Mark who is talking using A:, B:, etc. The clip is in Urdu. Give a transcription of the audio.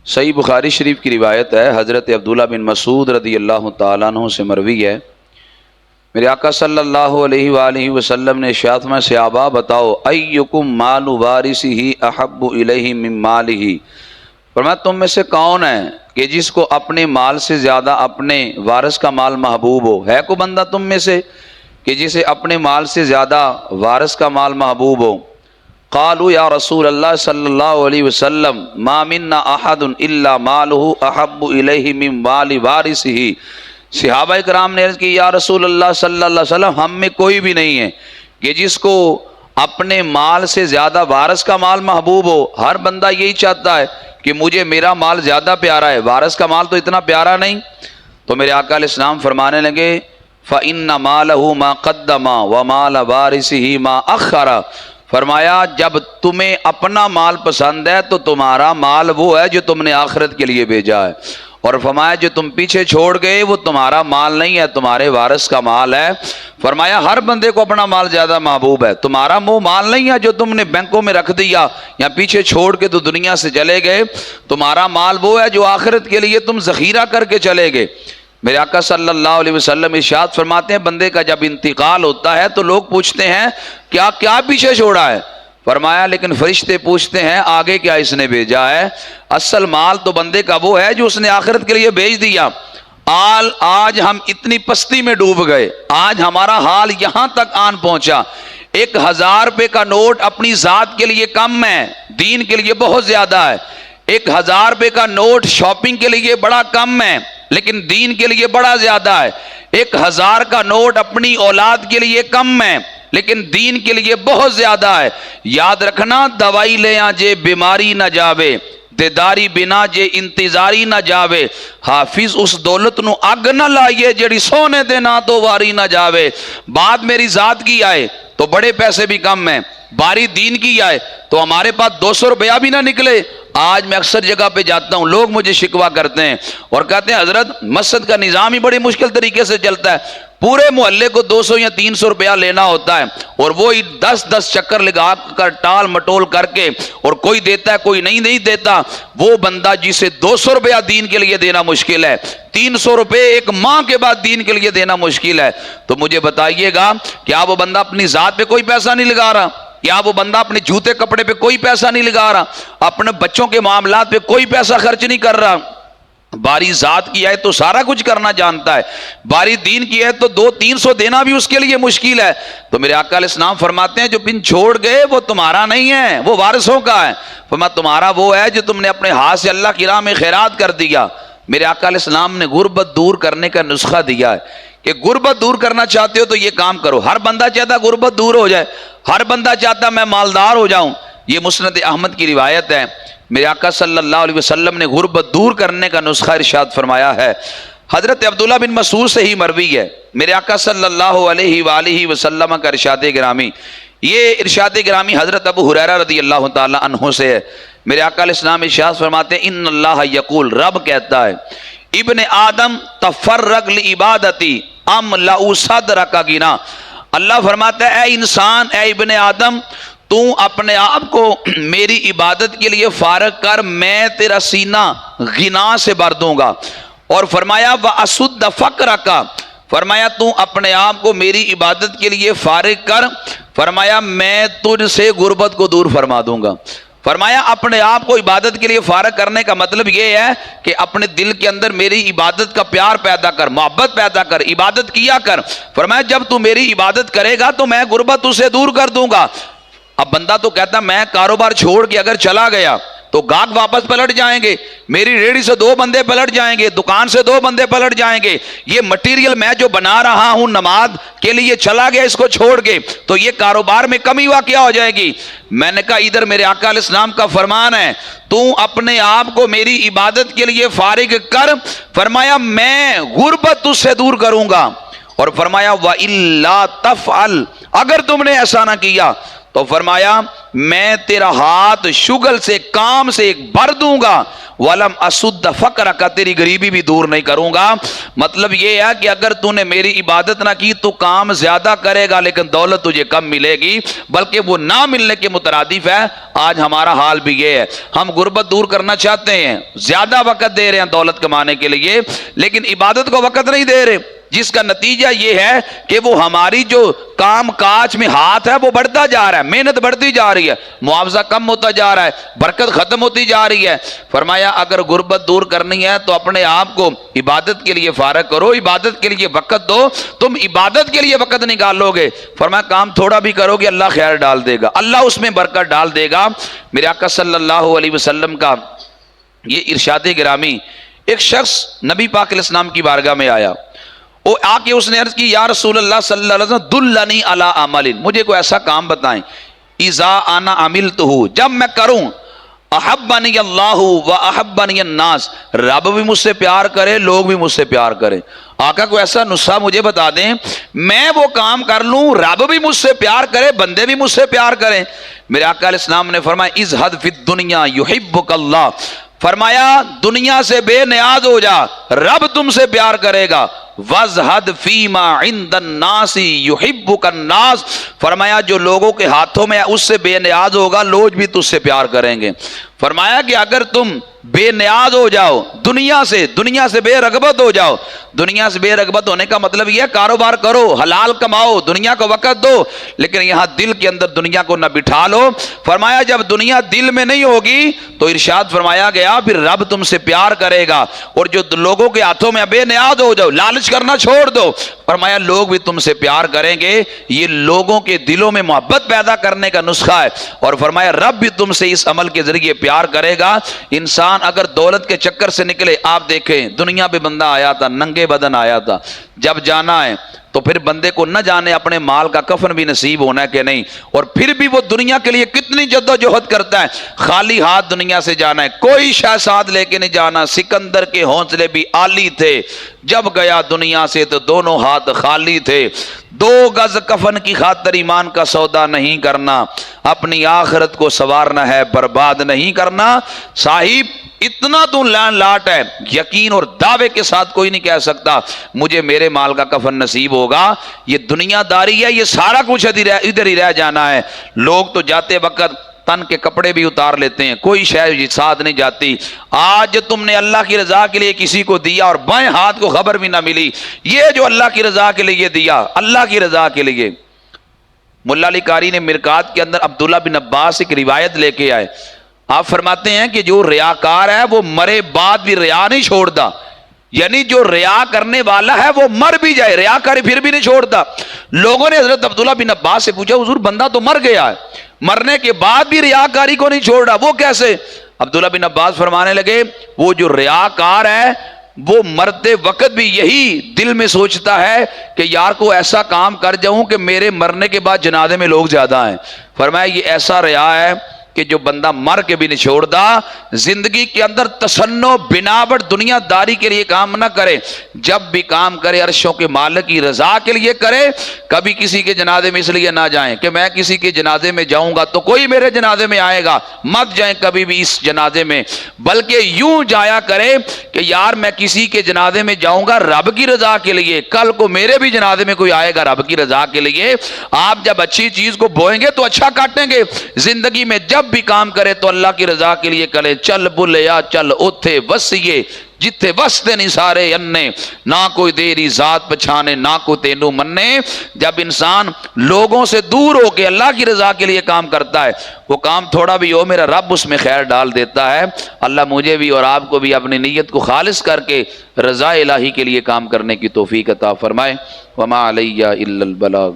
A: صحیح بخاری شریف کی روایت ہے، حضرت عبداللہ بن مسعود رضی اللہ تعالیٰ عنہ سے مروی ہے، میرے آقا صلی اللہ علیہ وآلہ وسلم نے ارشاد فرمایا صحابہ بتاؤ ایکم مال وارثہ احب الیہ من مالہ، فرمایا تم میں سے کون ہے کہ جس کو اپنے مال سے زیادہ اپنے وارث کا مال محبوب ہو؟ ہے کوئی بندہ تم میں سے کہ جسے اپنے مال سے زیادہ وارث کا مال محبوب ہو؟ قالوا یا رسول اللہ صلی اللہ علیہ وسلم ما منا احد الا مالہ احب الیہ من مال وارثہ، صحابہ کرام نے عرض کی یا رسول اللہ صلی اللہ علیہ وسلم ہم میں کوئی بھی نہیں ہے کہ جس کو اپنے مال سے زیادہ وارث کا مال محبوب ہو۔ ہر بندہ یہی چاہتا ہے کہ مجھے میرا مال زیادہ پیارا ہے، وارث کا مال تو اتنا پیارا نہیں۔ تو میرے آقا علیہ السلام فرمانے لگے فَإِنَّ مَالَهُ مَا قَدَّمَ وَمَالَ وَارِثِهِ مَا أَخَّرَ، فرمایا جب تمہیں اپنا مال پسند ہے تو تمہارا مال وہ ہے جو تم نے آخرت کے لیے بھیجا ہے، اور فرمایا جو تم پیچھے چھوڑ گئے وہ تمہارا مال نہیں ہے، تمہارے وارث کا مال ہے۔ فرمایا ہر بندے کو اپنا مال زیادہ محبوب ہے، تمہارا وہ مال نہیں ہے جو تم نے بینکوں میں رکھ دیا یا پیچھے چھوڑ کے تو دنیا سے چلے گئے، تمہارا مال وہ ہے جو آخرت کے لیے تم ذخیرہ کر کے چلے گئے۔ میرے آقا صلی اللہ علیہ وسلم ارشاد فرماتے ہیں بندے کا جب انتقال ہوتا ہے تو لوگ پوچھتے ہیں کیا پیچھے چھوڑا ہے؟ فرمایا لیکن فرشتے پوچھتے ہیں آگے کیا اس نے بھیجا ہے؟ اصل مال تو بندے کا وہ ہے جو اس نے آخرت کے لیے بھیج دیا۔ آج ہم اتنی پستی میں ڈوب گئے، آج ہمارا حال یہاں تک آن پہنچا، 1000 روپے کا نوٹ اپنی ذات کے لیے کم ہے، دین کے لیے بہت زیادہ ہے۔ 1000 روپے کا نوٹ شاپنگ کے لیے بڑا کم ہے لیکن دین کے لیے بڑا زیادہ ہے۔ 1000 کا نوٹ اپنی اولاد کے لیے کم ہے لیکن دین کے لیے بہت زیادہ ہے۔ یاد رکھنا دوائی لے آجے بیماری نہ جاوے، دیداری بنا جے انتظاری نہ جاوے، حافظ اس دولت نو اگ نہ لائیے جڑی سونے دے نہ تو واری نہ جاوے۔ بات میری ذات کی آئے تو بڑے پیسے بھی کم ہیں، باری دین کی آئے تو ہمارے پاس 200 روپیہ بھی نہ نکلے۔ آج میں اکثر جگہ پہ جاتا ہوں، لوگ مجھے شکوہ کرتے ہیں اور کہتے ہیں حضرت مسجد کا نظام ہی بڑی مشکل طریقے سے چلتا ہے، پورے محلے کو 200 یا 300 روپیہ لینا ہوتا ہے اور وہی 10 چکر لگا کر ٹال مٹول کر کے اور کوئی دیتا ہے کوئی نہیں دیتا۔ وہ بندہ جسے 200 روپیہ دین کے لیے دینا مشکل ہے، 300 روپے ایک ماہ کے بعد دین کے لیے دینا مشکل ہے، تو مجھے بتائیے گا کیا وہ بندہ اپنی ذات پہ کوئی پیسہ نہیں لگا رہا؟ کیا وہ بندہ اپنے جوتے کپڑے پہ کوئی پیسہ نہیں لگا رہا؟ اپنے بچوں کے معاملات پہ کوئی پیسہ خرچ نہیں کر رہا؟ باری ذات کی ہے تو سارا کچھ کرنا جانتا ہے، باری دین کی ہے تو 200-300 دینا بھی اس کے لیے مشکل ہے۔ تو میرے آقا علیہ السلام فرماتے ہیں جو بن چھوڑ گئے وہ تمہارا نہیں ہے، وہ وارثوں کا ہے۔ فرمایا تمہارا وہ ہے جو تم نے اپنے ہاتھ سے اللہ کی راہ میں خیرات کر دیا۔ میرے آقا علیہ السلام نے غربت دور کرنے کا نسخہ دیا ہے کہ غربت دور کرنا چاہتے ہو تو یہ کام کرو۔ ہر بندہ چاہتا غربت دور ہو جائے، ہر بندہ چاہتا میں مالدار ہو جاؤں۔ یہ مسند احمد کی روایت ہے، میرے آقا صلی اللہ علیہ وسلم نے غربت دور کرنے کا نسخہ ارشاد فرمایا ہے۔ حضرت عبداللہ بن مسعود سے ہی مروی ہے، میرے آقا صلی اللہ علیہ وآلہ وسلم کا ارشاد گرامی، یہ ارشاد گرامی حضرت ابو ہریرہ رضی اللہ تعالی عنہ سے ہے۔ میرے آقا علیہ السلام ارشاد فرماتے ہیں ان اللہ یقول، رب کہتا ہے ابن آدم تفرغ لعبادتی ام لأ صدرک غنا، اللہ فرماتا ہے اے انسان، اے ابن آدم، تو اپنے آپ کو میری عبادت کے لیے فارغ کر، میں تیرا سینہ غنا سے بھر دوں گا۔ اور فرمایا وَأَسُدَّ فَقْرَكَ، فرمایا تو اپنے آپ کو میری عبادت کے لیے فارغ کر، فرمایا میں تجھ سے غربت کو دور فرما دوں گا۔ فرمایا اپنے آپ کو عبادت کے لیے فارغ کرنے کا مطلب یہ ہے کہ اپنے دل کے اندر میری عبادت کا پیار پیدا کر، محبت پیدا کر، عبادت کیا کر۔ فرمایا جب تو میری عبادت کرے گا تو میں غربت اسے دور کر دوں گا۔ اب بندہ تو کہتا میں کاروبار چھوڑ کے اگر چلا گیا تو گاہک واپس پلٹ جائیں گے، میری ریڑھی سے 2 بندے پلٹ جائیں گے، دکان سے 2 بندے پلٹ جائیں گے، یہ مٹیریل میں جو بنا رہا ہوں نماز کے لیے چلا گیا اس کو چھوڑ کے تو یہ کاروبار میں کمی واقع ہو جائے گی۔ میں نے کہا ادھر میرے آقا علیہ السلام کا فرمان ہے تو اپنے آپ کو میری عبادت کے لیے فارغ کر، فرمایا میں غربت اس سے دور کروں گا۔ اور فرمایا وَإِلَّا تَفْعَلْ، اگر تم نے ایسا نہ کیا تو فرمایا میں تیرا ہاتھ شغل سے، کام سے بھر دوں گا۔ وَلَمْ أَسُدَّ فَقْرَكَ، تیری غریبی بھی دور نہیں کروں گا۔ مطلب یہ ہے کہ اگر تو نے میری عبادت نہ کی تو کام زیادہ کرے گا لیکن دولت تجھے کم ملے گی، بلکہ وہ نہ ملنے کے مترادف ہے۔ آج ہمارا حال بھی یہ ہے، ہم غربت دور کرنا چاہتے ہیں، زیادہ وقت دے رہے ہیں دولت کمانے کے لیے، لیکن عبادت کو وقت نہیں دے رہے، جس کا نتیجہ یہ ہے کہ وہ ہماری جو کام کاج میں ہاتھ ہے وہ بڑھتا جا رہا ہے، محنت بڑھتی جا رہی ہے، معاوضہ کم ہوتا جا رہا ہے، برکت ختم ہوتی جا رہی ہے۔ فرمایا اگر غربت دور کرنی ہے تو اپنے آپ کو عبادت کے لیے فارغ کرو، عبادت کے لیے وقت دو، تم عبادت کے لیے وقت نکالو گے، فرمایا کام تھوڑا بھی کرو گے اللہ خیر ڈال دے گا، اللہ اس میں برکت ڈال دے گا۔ میرے آقا صلی اللہ علیہ وسلم کا یہ ارشاد گرامی، ایک شخص نبی پاک علیہ السلام کی بارگاہ میں آیا، وہ آ کے اس نے عرض کی یا رسول اللہ صلی اللہ علیہ وسلم دلنی علی عمل، مجھے کوئی ایسا کام بتائیں اذا انا عملتہ، جب میں کروں احبنی اللہ و احبنی الناس، رب بھی مجھ سے پیار کرے لوگ بھی مجھ سے پیار کریں۔ آقا کو ایسا نسخہ مجھے بتا دیں میں وہ کام کر لوں رب بھی مجھ سے پیار کرے بندے بھی مجھ سے پیار کریں۔ میرے آقا علیہ السلام نے فرمایا ازہد فی الدنیا یحبک اللہ، فرمایا دنیا سے بے نیاز ہو جا رب تم سے پیار کرے گا، وَازْهَدْ فِي مَا عِنْدَ النَّاسِ يُحِبُّكَ النَّاسِ، فرمایا جو لوگوں کے ہاتھوں میں اس سے بے نیاز ہوگا لوگ بھی تجھ سے پیار کریں گے۔ فرمایا کہ اگر تم بے نیاز ہو جاؤ دنیا سے بے رغبت ہو جاؤ، دنیا سے بے رغبت ہونے کا مطلب یہ ہے کاروبار کرو حلال کماؤ دنیا کو وقت دو، لیکن یہاں دل کے اندر دنیا کو نہ بٹھا لو۔ فرمایا جب دنیا دل میں نہیں ہوگی تو ارشاد فرمایا گیا پھر رب تم سے پیار کرے گا، اور جو لوگوں کے ہاتھوں میں بے نیاز ہو جاؤ لالچ کرنا چھوڑ دو، فرمایا لوگ بھی تم سے پیار کریں گے۔ یہ لوگوں کے دلوں میں محبت پیدا کرنے کا نسخہ ہے، اور فرمایا رب بھی تم سے اس عمل کے ذریعے پیار کرے گا۔ انسان اگر دولت کے چکر سے نکلے، آپ دیکھیں دنیا پہ بندہ آیا تھا ننگے بدن آیا تھا، جب جانا ہے تو پھر بندے کو نہ جانے اپنے مال کا کفن بھی نصیب ہونا ہے کہ نہیں، اور پھر بھی وہ دنیا کے لیے کتنی جدوجہد کرتا ہے، خالی ہاتھ دنیا سے جانا ہے، کوئی شے ساتھ لے کے نہیں جانا۔ سکندر کے حوصلے بھی عالی تھے، جب گیا دنیا سے تو دونوں ہاتھ خالی تھے۔ 2 گز کفن کی خاطر ایمان کا سودا نہیں کرنا، اپنی آخرت کو سنوارنا ہے برباد نہیں کرنا۔ صاحب اتنا تو لان لاٹ ہے، یقین اور دعوے کے ساتھ کوئی نہیں کہہ سکتا مجھے میرے مال کا کفن نصیب ہوگا۔ یہ دنیا داری ہے، یہ سارا کچھ ادھر ہی رہ جانا ہے۔ لوگ تو جاتے وقت تن کے کپڑے بھی اتار لیتے ہیں، کوئی شے ساتھ نہیں جاتی۔ آج تم نے اللہ کی رضا کے لیے کسی کو دیا اور بائیں ہاتھ کو خبر بھی نہ ملی، یہ جو اللہ کی رضا کے لیے دیا اللہ کی رضا کے لیے۔ ملا علی قاری نے مرکات کے اندر عبداللہ بن عباس ایک روایت لے کے آئے، آپ فرماتے ہیں کہ جو ریاکار ہے وہ مرے بعد بھی ریا نہیں چھوڑتا، یعنی جو ریا کرنے والا ہے وہ مر بھی جائے ریاکاری پھر بھی نہیں چھوڑتا۔ لوگوں نے حضرت عبداللہ بن عباس سے پوچھا حضور بندہ تو مر گیا ہے، مرنے کے بعد بھی ریاکاری کو نہیں چھوڑ رہا، وہ کیسے؟ عبداللہ بن عباس فرمانے لگے وہ جو ریاکار ہے وہ مرتے وقت بھی یہی دل میں سوچتا ہے کہ یار کو ایسا کام کر جاؤں کہ میرے مرنے کے بعد جنازے میں لوگ زیادہ ہیں۔ فرمایا یہ ایسا ریا ہے کہ جو بندہ مر کے بھی نہیں چھوڑتا۔ زندگی کے اندر تسنو بناوٹ دنیا داری کے لیے کام نہ کرے، جب بھی کام کرے عرشوں کے مالک کی رضا کے لیے کرے۔ کبھی کسی کے جنازے میں اس لیے نہ جائیں کہ میں کسی کے جنازے میں جاؤں گا تو کوئی میرے جنازے میں آئے گا، مت جائیں کبھی بھی اس جنازے میں، بلکہ یوں جایا کرے کہ یار میں کسی کے جنازے میں جاؤں گا رب کی رضا کے لیے، کل کو میرے بھی جنازے میں کوئی آئے گا رب کی رضا کے لیے۔ آپ جب اچھی چیز کو بوئیں گے تو اچھا کاٹیں گے۔ زندگی میں جب بھی کام کرے تو اللہ کی رضا کے لیے کرے۔ چل بلیا چل اوتھے وسیے جتھے وستے نہیں سارے انے، نہ کوئی دیری ذات پچھانے نہ کوئی تینو مننے۔ جب انسان لوگوں سے دور ہو کے اللہ کی رضا کے لیے کام کرتا ہے، وہ کام تھوڑا بھی ہو میرا رب اس میں خیر ڈال دیتا ہے۔ اللہ مجھے بھی اور آپ کو بھی اپنی نیت کو خالص کر کے رضا الہی کے لیے کام کرنے کی توفیق عطا فرمائے۔ وما علی الا البلاغ۔